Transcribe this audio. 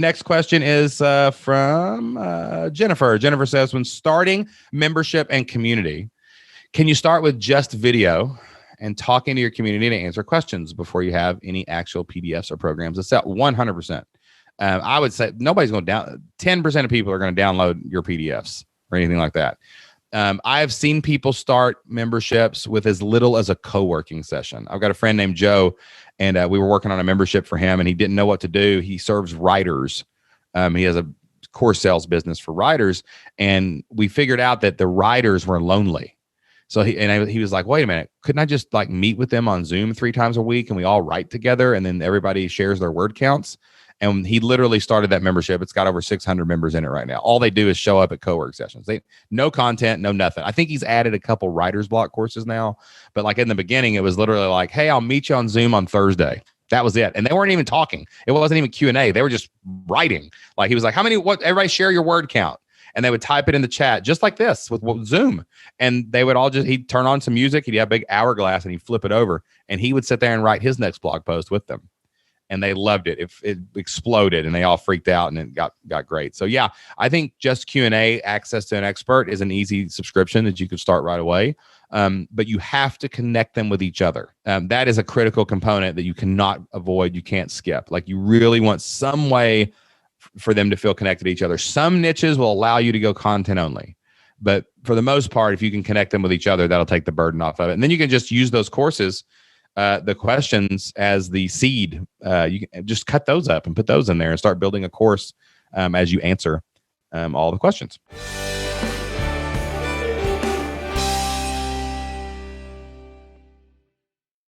Next question is from Jennifer. Jennifer says, when starting membership and community, can you start with just video and talking to your community to answer questions before you have any actual PDFs or programs? It's at 100%. I would say nobody's going to 10% of people are going to download your PDFs or anything like that. I've seen people start memberships with as little as a co-working session. I've got a friend named Joe, and we were working on a membership for him, and he didn't know what to do. He serves writers. He has a course sales business for writers, and we figured out that the writers were lonely. So he was like, wait a minute, couldn't I just like meet with them on Zoom 3 times a week and we all write together and then everybody shares their word counts? And he literally started that membership. It's got over 600 members in it right now. All they do is show up at co-work sessions. No content, no nothing. I think he's added a couple writer's block courses now, but like in the beginning, it was literally like, hey, I'll meet you on Zoom on Thursday. That was it. And they weren't even talking. It wasn't even Q&A. They were just writing. Like he was like, everybody share your word count. And they would type it in the chat just like this with Zoom. And they would all he'd turn on some music. He'd have a big hourglass and he'd flip it over. And he would sit there and write his next blog post with them. And they loved it. It exploded and they all freaked out and it got great. So yeah, I think just Q&A, access to an expert, is an easy subscription that you could start right away. But you have to connect them with each other. That is a critical component that you cannot avoid. You can't skip. Like you really want some way for them to feel connected to each other. Some niches will allow you to go content only. But for the most part, if you can connect them with each other, that'll take the burden off of it. And then you can just use those courses, the questions, as the seed. You can just cut those up and put those in there and start building a course as you answer all the questions.